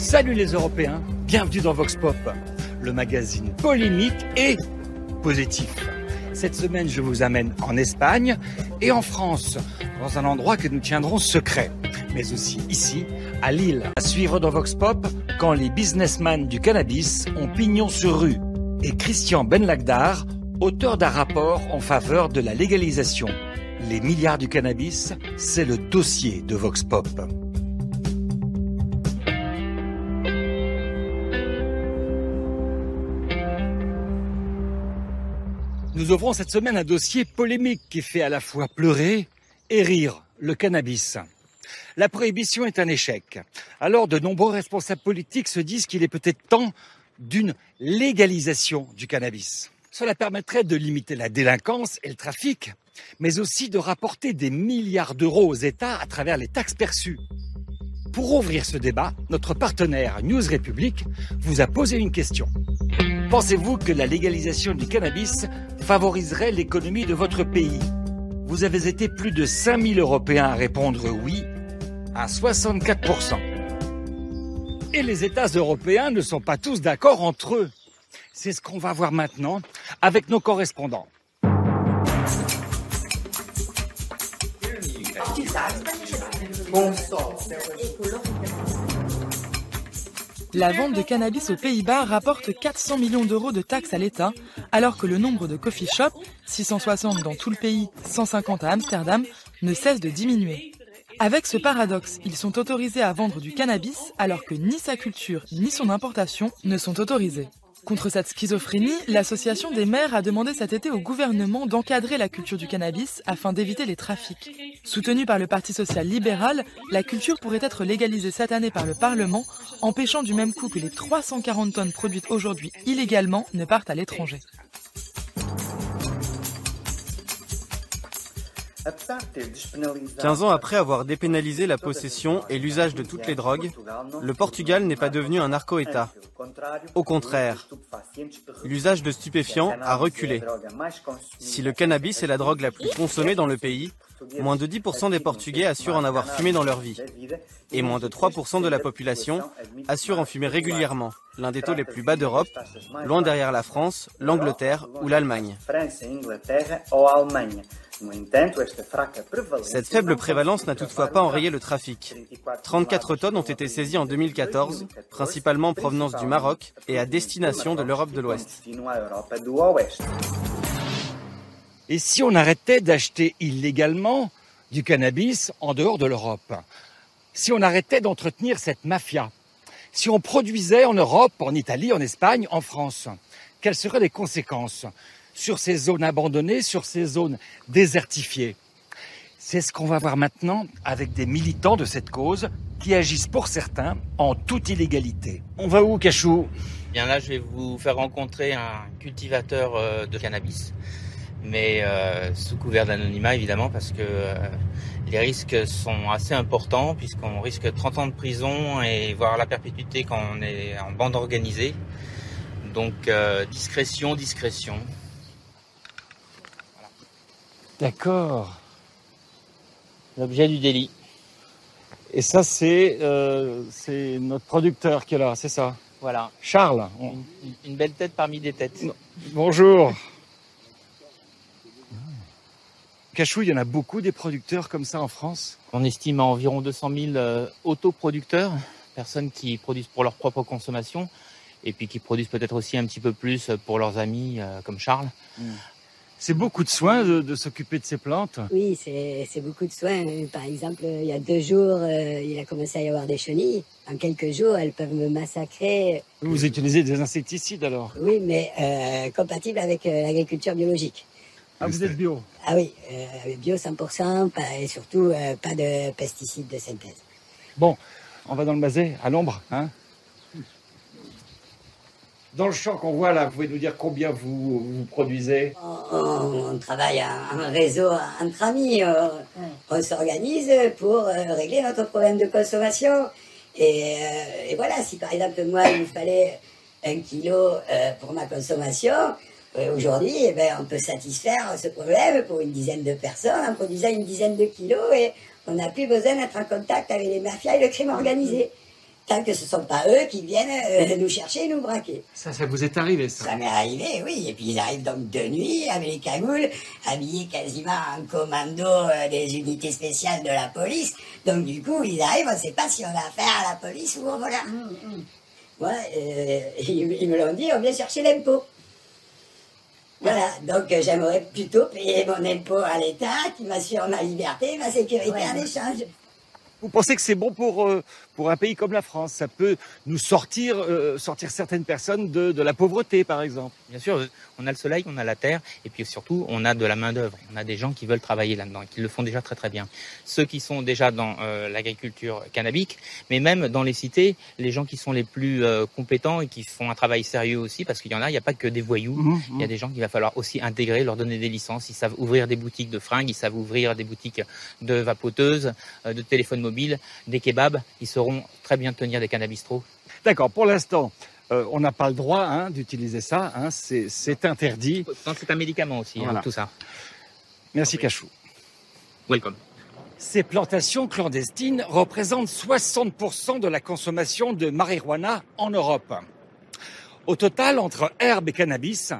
Salut les Européens, bienvenue dans Vox Pop, le magazine polémique et positif. Cette semaine, je vous amène en Espagne et en France, dans un endroit que nous tiendrons secret, mais aussi ici, à Lille. À suivre dans Vox Pop, quand les businessmen du cannabis ont pignon sur rue. Et Christian Benlagdar, auteur d'un rapport en faveur de la légalisation. Les milliards du cannabis, c'est le dossier de Vox Pop. Nous ouvrons cette semaine un dossier polémique qui fait à la fois pleurer et rire, le cannabis. La prohibition est un échec. Alors de nombreux responsables politiques se disent qu'il est peut-être temps d'une légalisation du cannabis. Cela permettrait de limiter la délinquance et le trafic, mais aussi de rapporter des milliards d'euros aux États à travers les taxes perçues. Pour ouvrir ce débat, notre partenaire News République vous a posé une question. Pensez-vous que la légalisation du cannabis favoriserait l'économie de votre pays? Vous avez été plus de 5000 Européens à répondre oui, à 64%. Et les États européens ne sont pas tous d'accord entre eux. C'est ce qu'on va voir maintenant avec nos correspondants. La vente de cannabis aux Pays-Bas rapporte 400 millions d'euros de taxes à l'État, alors que le nombre de coffee shops, 660 dans tout le pays, 150 à Amsterdam, ne cesse de diminuer. Avec ce paradoxe, ils sont autorisés à vendre du cannabis, alors que ni sa culture ni son importation ne sont autorisés. Contre cette schizophrénie, l'association des maires a demandé cet été au gouvernement d'encadrer la culture du cannabis afin d'éviter les trafics. Soutenue par le Parti social libéral, la culture pourrait être légalisée cette année par le Parlement, empêchant du même coup que les 340 tonnes produites aujourd'hui illégalement ne partent à l'étranger. « 15 ans après avoir dépénalisé la possession et l'usage de toutes les drogues, le Portugal n'est pas devenu un narco-État. Au contraire, l'usage de stupéfiants a reculé. Si le cannabis est la drogue la plus consommée dans le pays, moins de 10% des Portugais assurent en avoir fumé dans leur vie. Et moins de 3% de la population assure en fumer régulièrement, l'un des taux les plus bas d'Europe, loin derrière la France, l'Angleterre ou l'Allemagne. Cette faible prévalence n'a toutefois pas enrayé le trafic. 34 tonnes ont été saisies en 2014, principalement en provenance du Maroc et à destination de l'Europe de l'Ouest. Et si on arrêtait d'acheter illégalement du cannabis en dehors de l'Europe? Si on arrêtait d'entretenir cette mafia? Si on produisait en Europe, en Italie, en Espagne, en France? Quelles seraient les conséquences sur ces zones abandonnées, sur ces zones désertifiées? C'est ce qu'on va voir maintenant avec des militants de cette cause qui agissent pour certains en toute illégalité. On va où, Cachou? Bien là, je vais vous faire rencontrer un cultivateur de cannabis, mais sous couvert d'anonymat évidemment, parce que les risques sont assez importants, puisqu'on risque 30 ans de prison et voire la perpétuité quand on est en bande organisée. Donc discrétion. Voilà. D'accord. L'objet du délit. Et ça, c'est notre producteur qui est là, c'est ça? Voilà. Charles. Une belle tête parmi des têtes. Bonjour. Cachou, il y en a beaucoup des producteurs comme ça en France? On estime à environ 200 000 autoproducteurs, personnes qui produisent pour leur propre consommation et puis qui produisent peut-être aussi un petit peu plus pour leurs amis comme Charles. C'est beaucoup de soins de s'occuper de ces plantes? Oui, c'est beaucoup de soins. Par exemple, il y a 2 jours, il a commencé à y avoir des chenilles. En quelques jours, elles peuvent me massacrer. Vous utilisez des insecticides alors? Oui, mais compatibles avec l'agriculture biologique. Ah, vous êtes bio? Ah oui, bio 100%, et surtout pas de pesticides de synthèse. Bon, on va dans le mazet, à l'ombre, hein? Dans le champ qu'on voit là, vous pouvez nous dire combien vous produisez? On travaille en réseau entre amis, on s'organise pour régler notre problème de consommation. Et voilà, si par exemple moi il me fallait 1 kilo pour ma consommation, aujourd'hui on peut satisfaire ce problème pour une dizaine de personnes en produisant une dizaine de kilos et on n'a plus besoin d'être en contact avec les mafias et le crime organisé. tant que ce ne sont pas eux qui viennent nous chercher et nous braquer. Ça vous est arrivé, ça? Ça m'est arrivé, oui. Et puis ils arrivent donc de nuit avec les cagoules, habillés quasiment en commando des unités spéciales de la police. Donc du coup, ils arrivent, on ne sait pas si on a affaire à la police ou voilà. Voilà, ils me l'ont dit, on vient chercher l'impôt. Voilà, donc j'aimerais plutôt payer mon impôt à l'État qui m'assure ma liberté et ma sécurité en échange. Vous pensez que c'est bon pour un pays comme la France? Ça peut nous sortir certaines personnes de la pauvreté, par exemple? Bien sûr, on a le soleil, on a la terre, et puis surtout, on a de la main-d'œuvre. On a des gens qui veulent travailler là-dedans, et qui le font déjà très très bien. Ceux qui sont déjà dans l'agriculture cannabique, mais même dans les cités, les gens qui sont les plus compétents et qui font un travail sérieux aussi, parce qu'il y en a, il n'y a pas que des voyous. Il y a des gens qu'il va falloir aussi intégrer, leur donner des licences. Ils savent ouvrir des boutiques de fringues, ils savent ouvrir des boutiques de vapoteuses, de téléphones mobiles, des kebabs. Ils sauront très bien tenir des cannabistros. D'accord, pour l'instant, on n'a pas le droit d'utiliser ça, c'est interdit. C'est un médicament aussi, voilà. Tout ça. Merci Cachou. Welcome. Ces plantations clandestines représentent 60% de la consommation de marijuana en Europe. Au total, entre herbe et cannabis,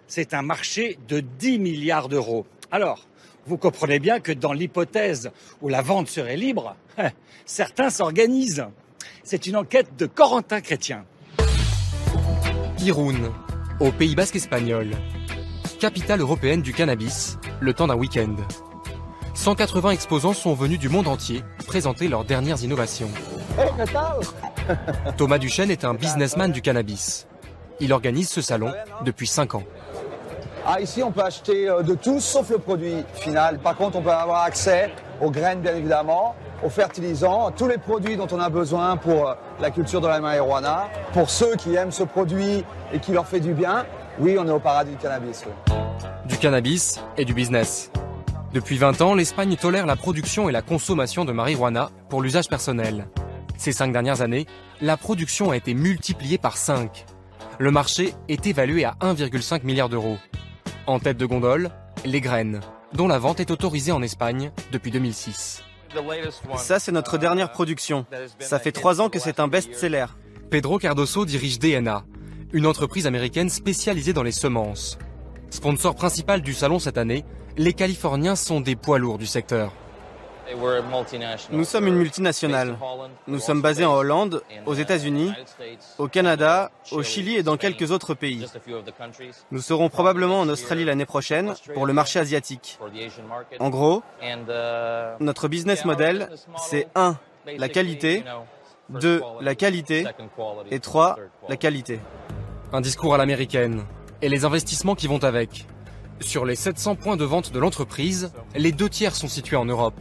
c'est un marché de 10 milliards d'euros. Alors, vous comprenez bien que dans l'hypothèse où la vente serait libre, certains s'organisent. C'est une enquête de Corentin Chrétien. Irún, au Pays basque espagnol. Capitale européenne du cannabis, le temps d'un week-end. 180 exposants sont venus du monde entier présenter leurs dernières innovations. Thomas Duchesne est un businessman du cannabis. Il organise ce salon depuis 5 ans. Ici, on peut acheter de tout sauf le produit final. Par contre, on peut avoir accès aux graines, bien évidemment, aux fertilisants, tous les produits dont on a besoin pour la culture de la marijuana. Pour ceux qui aiment ce produit et qui leur fait du bien, oui, on est au paradis du cannabis. Oui. Du cannabis et du business. Depuis 20 ans, l'Espagne tolère la production et la consommation de marijuana pour l'usage personnel. Ces 5 dernières années, la production a été multipliée par 5. Le marché est évalué à 1,5 milliard d'euros. En tête de gondole, les graines, dont la vente est autorisée en Espagne depuis 2006. Ça, c'est notre dernière production. Ça fait 3 ans que c'est un best-seller. Pedro Cardoso dirige DNA, une entreprise américaine spécialisée dans les semences. Sponsor principal du salon cette année, les Californiens sont des poids lourds du secteur. Nous sommes une multinationale. Nous sommes basés en Hollande, aux États-Unis, au Canada, au Chili et dans quelques autres pays. Nous serons probablement en Australie l'année prochaine pour le marché asiatique. En gros, notre business model, c'est 1. La qualité, 2. La qualité et 3. La qualité. Un discours à l'américaine et les investissements qui vont avec. Sur les 700 points de vente de l'entreprise, les 2 tiers sont situés en Europe.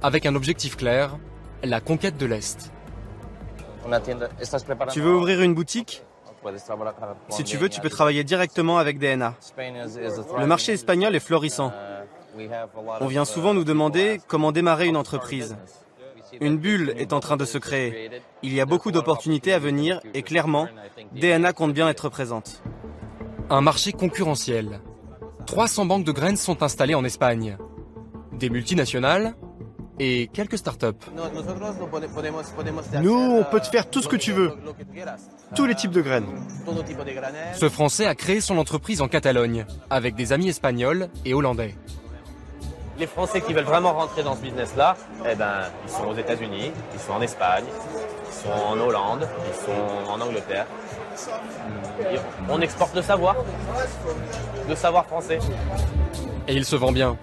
Avec un objectif clair, la conquête de l'Est. Tu veux ouvrir une boutique ? Si tu veux, tu peux travailler directement avec DNA. Le marché espagnol est florissant. On vient souvent nous demander comment démarrer une entreprise. Une bulle est en train de se créer. Il y a beaucoup d'opportunités à venir et clairement, DNA compte bien être présente. Un marché concurrentiel. 300 banques de graines sont installées en Espagne. Des multinationales et quelques startups. Nous, on peut te faire tout ce que tu veux. Tous les types de graines. Ce Français a créé son entreprise en Catalogne, avec des amis espagnols et hollandais. Les Français qui veulent vraiment rentrer dans ce business-là, ils sont aux États-Unis, ils sont en Espagne, ils sont en Hollande, ils sont en Angleterre. On exporte le savoir français. Et il se vend bien.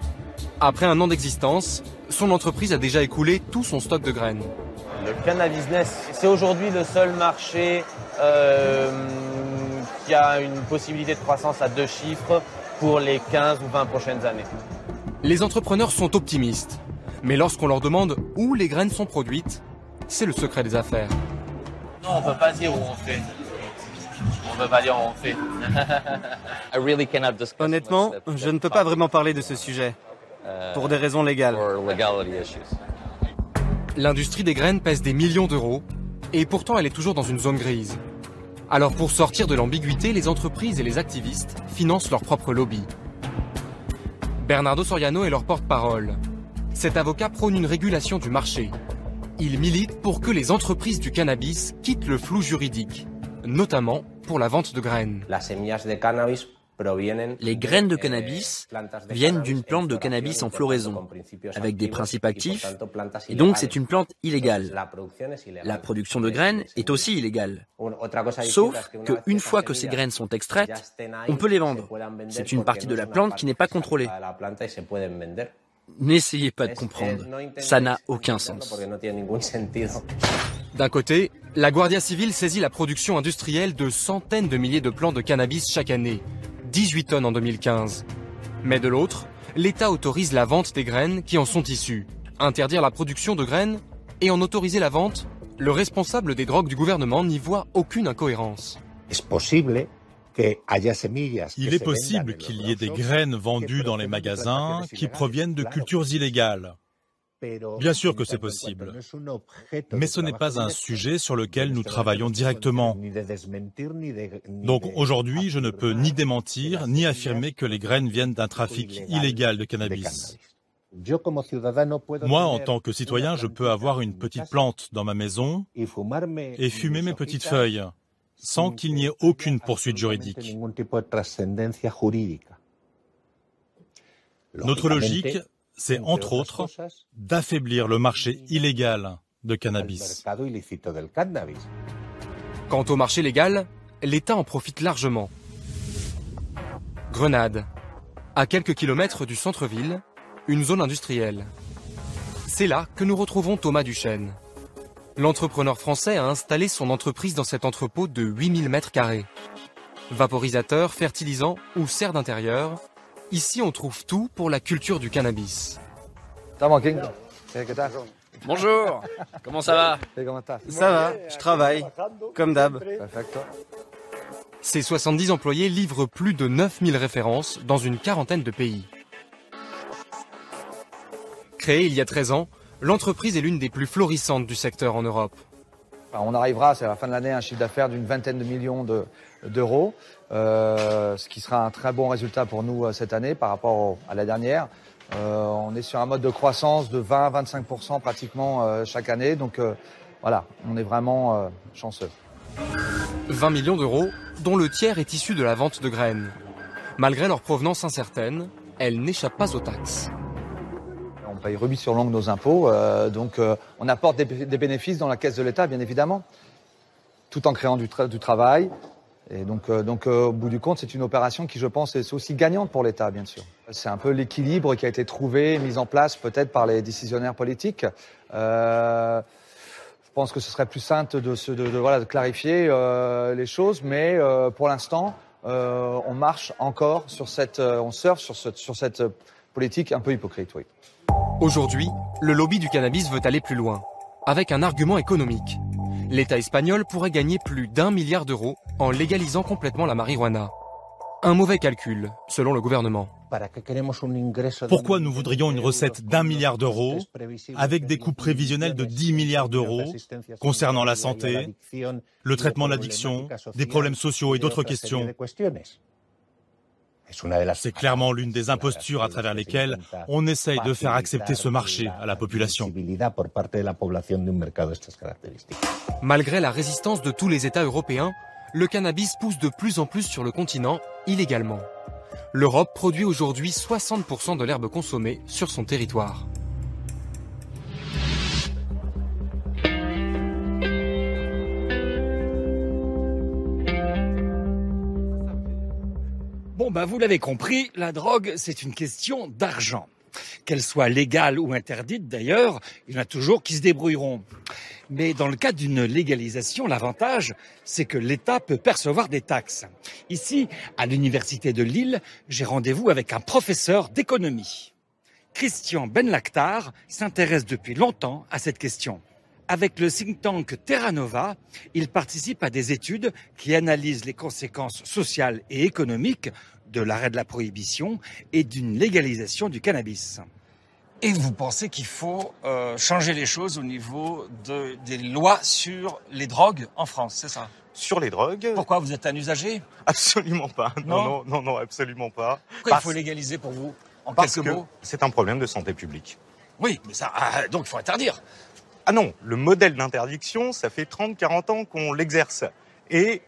Après un an d'existence, son entreprise a déjà écoulé tout son stock de graines. Le cannabis business, c'est aujourd'hui le seul marché qui a une possibilité de croissance à 2 chiffres pour les 15 ou 20 prochaines années. Les entrepreneurs sont optimistes, mais lorsqu'on leur demande où les graines sont produites, c'est le secret des affaires. Non, on ne peut pas dire où on fait. On ne peut pas dire où on fait. Honnêtement, je ne peux pas vraiment parler de ce sujet, pour des raisons légales. L'industrie des graines pèse des millions d'euros, et pourtant elle est toujours dans une zone grise. Alors pour sortir de l'ambiguïté, les entreprises et les activistes financent leur propre lobby. Bernardo Soriano est leur porte-parole. Cet avocat prône une régulation du marché. Il milite pour que les entreprises du cannabis quittent le flou juridique, notamment pour la vente de graines. Les graines de cannabis viennent d'une plante de cannabis en floraison, avec des principes actifs, et donc c'est une plante illégale. La production de graines est aussi illégale. Sauf qu'une fois que ces graines sont extraites, on peut les vendre. C'est une partie de la plante qui n'est pas contrôlée. N'essayez pas de comprendre, ça n'a aucun sens. D'un côté, la Guardia Civile saisit la production industrielle de centaines de milliers de plants de cannabis chaque année, 18 tonnes en 2015. Mais de l'autre, l'État autorise la vente des graines qui en sont issues. Interdire la production de graines et en autoriser la vente, le responsable des drogues du gouvernement n'y voit aucune incohérence. Il est possible qu'il y ait des graines vendues dans les magasins qui proviennent de cultures illégales. Bien sûr que c'est possible, mais ce n'est pas un sujet sur lequel nous travaillons directement. Donc aujourd'hui, je ne peux ni démentir, ni affirmer que les graines viennent d'un trafic illégal de cannabis. Moi, en tant que citoyen, je peux avoir une petite plante dans ma maison et fumer mes petites feuilles, sans qu'il n'y ait aucune poursuite juridique. Notre logique, c'est entre autres d'affaiblir le marché illégal de cannabis. Quant au marché légal, l'État en profite largement. Grenade, à quelques kilomètres du centre-ville, une zone industrielle. C'est là que nous retrouvons Thomas Duchesne. L'entrepreneur français a installé son entreprise dans cet entrepôt de 8000 m². Vaporisateur, fertilisant ou serre d'intérieur, ici on trouve tout pour la culture du cannabis. Bonjour, comment ça va? Ça va, je travaille, comme d'hab. Ces 70 employés livrent plus de 9000 références dans une quarantaine de pays. Créée il y a 13 ans, l'entreprise est l'une des plus florissantes du secteur en Europe. On arrivera, c'est à la fin de l'année, à un chiffre d'affaires d'une vingtaine de millions d'euros, ce qui sera un très bon résultat pour nous cette année par rapport à la dernière. On est sur un mode de croissance de 20-25% pratiquement chaque année, donc voilà, on est vraiment chanceux. 20 millions d'euros, dont le tiers est issu de la vente de graines. Malgré leur provenance incertaine, elles n'échappent pas aux taxes. On paye rubis sur l'ongle nos impôts, donc on apporte des bénéfices dans la caisse de l'État, bien évidemment, tout en créant du travail. Et donc au bout du compte, c'est une opération qui, je pense, est aussi gagnante pour l'État, bien sûr. C'est un peu l'équilibre qui a été trouvé, mis en place peut-être par les décisionnaires politiques. Je pense que ce serait plus simple de clarifier les choses, mais pour l'instant, on marche encore on surfe sur cette politique un peu hypocrite, oui. Aujourd'hui, le lobby du cannabis veut aller plus loin, avec un argument économique. L'État espagnol pourrait gagner plus d'1 milliard d'euros en légalisant complètement la marijuana. Un mauvais calcul, selon le gouvernement. Pourquoi nous voudrions une recette d'1 milliard d'euros avec des coûts prévisionnels de 10 milliards d'euros concernant la santé, le traitement de l'addiction, des problèmes sociaux et d'autres questions? C'est clairement l'une des impostures à travers lesquelles on essaye de faire accepter ce marché à la population. Malgré la résistance de tous les États européens, le cannabis pousse de plus en plus sur le continent, illégalement. L'Europe produit aujourd'hui 60% de l'herbe consommée sur son territoire. Bon, vous l'avez compris, la drogue, c'est une question d'argent. Qu'elle soit légale ou interdite d'ailleurs, il y en a toujours qui se débrouilleront. Mais dans le cas d'une légalisation, l'avantage, c'est que l'État peut percevoir des taxes. Ici, à l'Université de Lille, j'ai rendez-vous avec un professeur d'économie. Christian Benlaktar s'intéresse depuis longtemps à cette question. Avec le think tank Terra Nova, il participe à des études qui analysent les conséquences sociales et économiques de l'arrêt de la prohibition et d'une légalisation du cannabis. Et vous pensez qu'il faut changer les choses au niveau des lois sur les drogues en France, c'est ça? Sur les drogues. Pourquoi? Vous êtes un usager? Absolument pas. Non, absolument pas. Pourquoi il faut légaliser pour vous? En quelques mots? C'est un problème de santé publique. Oui, mais ça, donc il faut interdire. Ah non, le modèle d'interdiction, ça fait 30-40 ans qu'on l'exerce. Et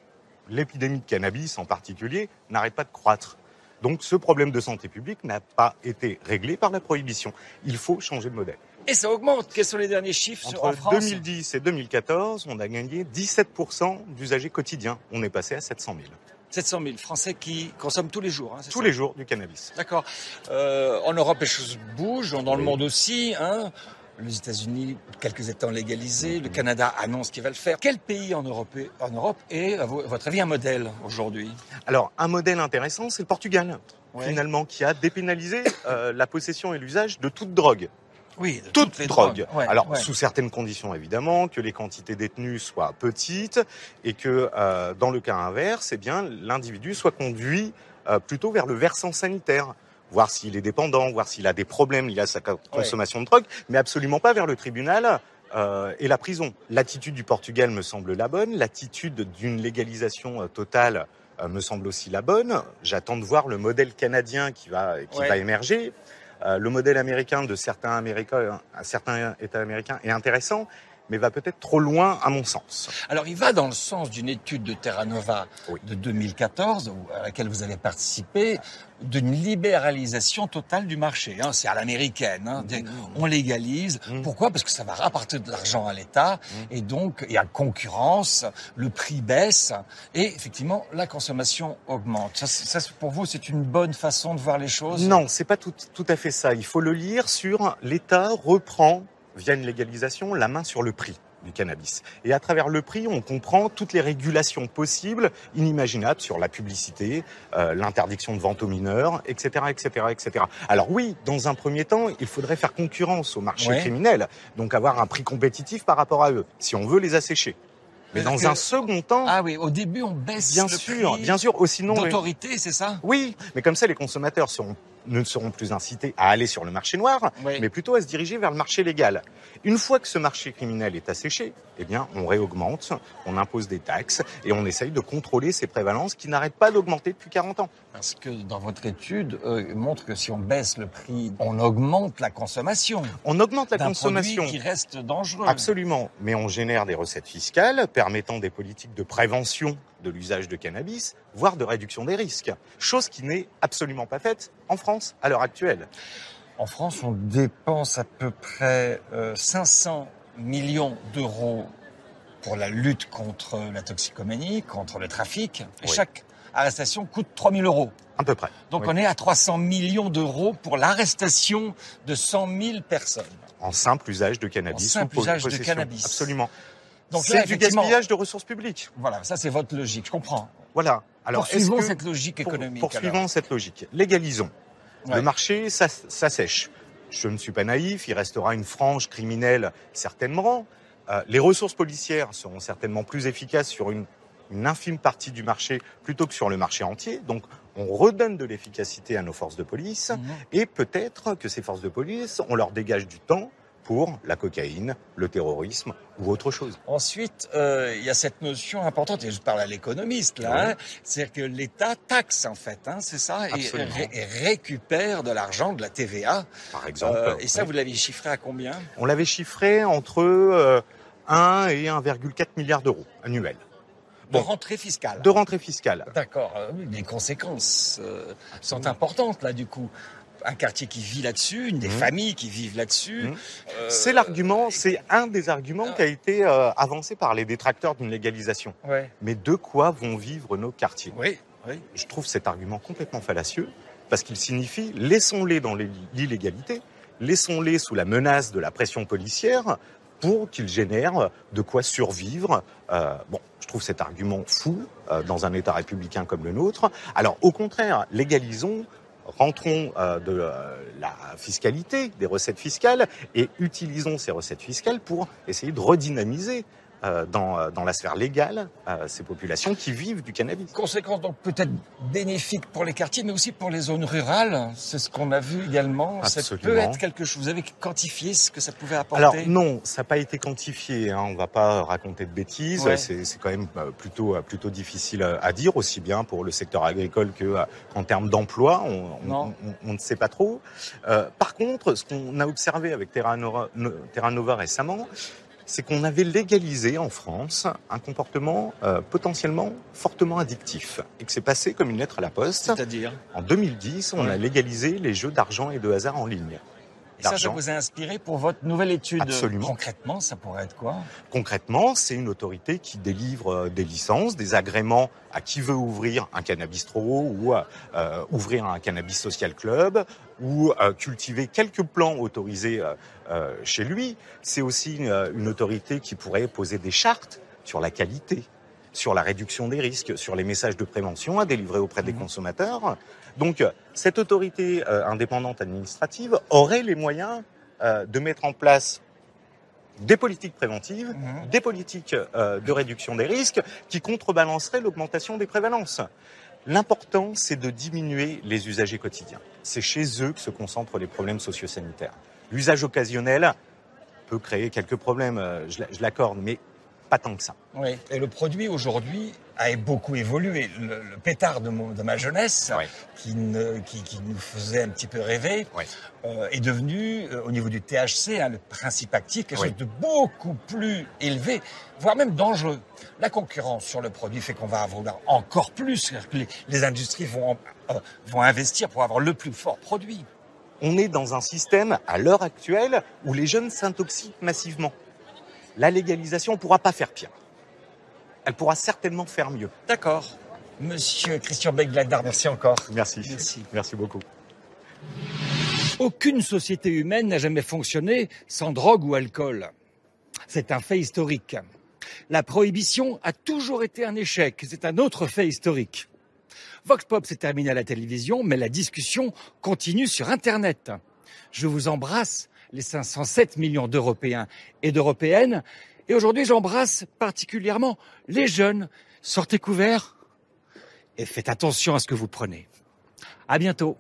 l'épidémie de cannabis en particulier n'arrête pas de croître. Donc ce problème de santé publique n'a pas été réglé par la prohibition. Il faut changer de modèle. Et ça augmente. Quels sont les derniers chiffres en France ? Entre 2010 et 2014, on a gagné 17% d'usagers quotidiens. On est passé à 700 000. 700 000 Français qui consomment tous les jours. Tous les jours du cannabis. D'accord. En Europe, les choses bougent, dans le monde aussi. Les États-Unis, quelques États ont légalisé. Le Canada annonce qu'il va le faire. Quel pays en Europe est, à votre avis, un modèle aujourd'hui ? Alors, un modèle intéressant, c'est le Portugal, finalement, qui a dépénalisé la possession et l'usage de toute drogue. Oui, de toutes les drogues. Ouais, alors, sous certaines conditions, évidemment, que les quantités détenues soient petites et que, dans le cas inverse, eh bien, l'individu soit conduit plutôt vers le versant sanitaire. Voir s'il est dépendant, voir s'il a des problèmes liés à sa consommation de drogue, mais absolument pas vers le tribunal et la prison. L'attitude du Portugal me semble la bonne, l'attitude d'une légalisation totale me semble aussi la bonne. J'attends de voir le modèle canadien qui va émerger. Le modèle américain de certains États américains est intéressant, mais va peut-être trop loin à mon sens. Alors, il va dans le sens d'une étude de Terra Nova de 2014, à laquelle vous avez participé, d'une libéralisation totale du marché. C'est à l'américaine. On légalise. Pourquoi ? Parce que ça va rapporter de l'argent à l'État. Et donc, il y a concurrence, le prix baisse. Et effectivement, la consommation augmente. Ça, pour vous, c'est une bonne façon de voir les choses ? Non, c'est pas tout à fait ça. Il faut le lire sur l'État reprend via une légalisation, la main sur le prix du cannabis. Et à travers le prix, on comprend toutes les régulations possibles, inimaginables sur la publicité, l'interdiction de vente aux mineurs, etc., etc., etc. Alors oui, dans un premier temps, il faudrait faire concurrence au marché criminel, donc avoir un prix compétitif par rapport à eux, si on veut les assécher. Mais dans un second temps... Ah oui, au début, on baisse bien le sûr, prix bien sûr. Sinon, d'autorité, c'est ça ? Oui, mais comme ça, les consommateurs ne seront plus incités à aller sur le marché noir, mais plutôt à se diriger vers le marché légal. Une fois que ce marché criminel est asséché, eh bien, on réaugmente, on impose des taxes et on essaye de contrôler ces prévalences qui n'arrêtent pas d'augmenter depuis 40 ans. Parce que dans votre étude, montre que si on baisse le prix, on augmente la consommation. On augmente la consommation. Produit qui reste dangereux. Absolument. Mais on génère des recettes fiscales permettant des politiques de prévention de l'usage de cannabis, voire de réduction des risques. Chose qui n'est absolument pas faite en France à l'heure actuelle. En France, on dépense à peu près 500 millions d'euros pour la lutte contre la toxicomanie, contre le trafic. Et chaque arrestation coûte 3 000 euros. À peu près. Donc on est à 300 millions d'euros pour l'arrestation de 100 000 personnes. En simple usage de cannabis. En simple usage de cannabis. Absolument. Donc c'est du gaspillage de ressources publiques. Voilà, ça c'est votre logique, je comprends. Voilà. Alors, poursuivons cette logique économique. Poursuivons cette logique. Légalisons. Le marché, ça sèche. Je ne suis pas naïf, il restera une frange criminelle certainement. Les ressources policières seront certainement plus efficaces sur une infime partie du marché plutôt que sur le marché entier. Donc, on redonne de l'efficacité à nos forces de police et peut-être que ces forces de police, on leur dégage du temps pour la cocaïne, le terrorisme ou autre chose. Ensuite, il y a cette notion importante, et je parle à l'économiste là, c'est-à-dire que l'État taxe en fait, c'est ça, et récupère de l'argent, de la TVA. Par exemple. Et ça, vous l'avez chiffré à combien ? On l'avait chiffré entre 1 et 1,4 milliard d'euros annuels. De rentrée fiscale. De rentrée fiscale. D'accord. Les conséquences sont importantes là du coup. Un quartier qui vit là-dessus, des familles qui vivent là-dessus. C'est l'argument, c'est un des arguments qui a été avancé par les détracteurs d'une légalisation. Mais de quoi vont vivre nos quartiers ? Je trouve cet argument complètement fallacieux parce qu'il signifie laissons-les dans l'illégalité, laissons-les sous la menace de la pression policière pour qu'ils génèrent de quoi survivre. Je trouve cet argument fou dans un État républicain comme le nôtre. Alors au contraire, légalisons. Rentrons de la fiscalité, des recettes fiscales, et utilisons ces recettes fiscales pour essayer de redynamiser dans la sphère légale ces populations qui vivent du cannabis. Conséquence donc peut-être bénéfique pour les quartiers, mais aussi pour les zones rurales. C'est ce qu'on a vu également. Absolument. Ça peut être quelque chose. Vous avez quantifié ce que ça pouvait apporter ? Alors non, ça n'a pas été quantifié. On ne va pas raconter de bêtises. C'est quand même plutôt difficile à dire, aussi bien pour le secteur agricole qu'en termes d'emploi. On ne sait pas trop. Par contre, ce qu'on a observé avec Terra Nova récemment, c'est qu'on avait légalisé en France un comportement potentiellement fortement addictif et que c'est passé comme une lettre à la poste. C'est-à-dire ? En 2010, on a légalisé les jeux d'argent et de hasard en ligne. Et ça vous a inspiré pour votre nouvelle étude. Absolument. Concrètement, ça pourrait être quoi ? Concrètement, c'est une autorité qui délivre des licences, des agréments à qui veut ouvrir un cannabistro ou ouvrir un cannabis social club ou cultiver quelques plants autorisés chez lui. C'est aussi une autorité qui pourrait poser des chartes sur la qualité, sur la réduction des risques, sur les messages de prévention à délivrer auprès des consommateurs. Donc, cette autorité indépendante administrative aurait les moyens de mettre en place des politiques préventives, des politiques de réduction des risques qui contrebalanceraient l'augmentation des prévalences. L'important, c'est de diminuer les usagers quotidiens. C'est chez eux que se concentrent les problèmes socio-sanitaires. L'usage occasionnel peut créer quelques problèmes, je l'accorde, mais pas tant que ça. Oui, et le produit aujourd'hui a beaucoup évolué. Le pétard de ma jeunesse, qui nous faisait un petit peu rêver, est devenu, au niveau du THC, le principe actif, quelque chose de beaucoup plus élevé, voire même dangereux. La concurrence sur le produit fait qu'on va vouloir encore plus. Les industries vont investir pour avoir le plus fort produit. On est dans un système, à l'heure actuelle, où les jeunes s'intoxiquent massivement. La légalisation ne pourra pas faire pire. Elle pourra certainement faire mieux. D'accord. Monsieur Christian Beck-Gladard, merci encore. Merci beaucoup. Aucune société humaine n'a jamais fonctionné sans drogue ou alcool. C'est un fait historique. La prohibition a toujours été un échec. C'est un autre fait historique. Vox Pop s'est terminé à la télévision, mais la discussion continue sur Internet. Je vous embrasse, les 507 millions d'Européens et d'Européennes. Et aujourd'hui, j'embrasse particulièrement les jeunes. Sortez couverts et faites attention à ce que vous prenez. À bientôt.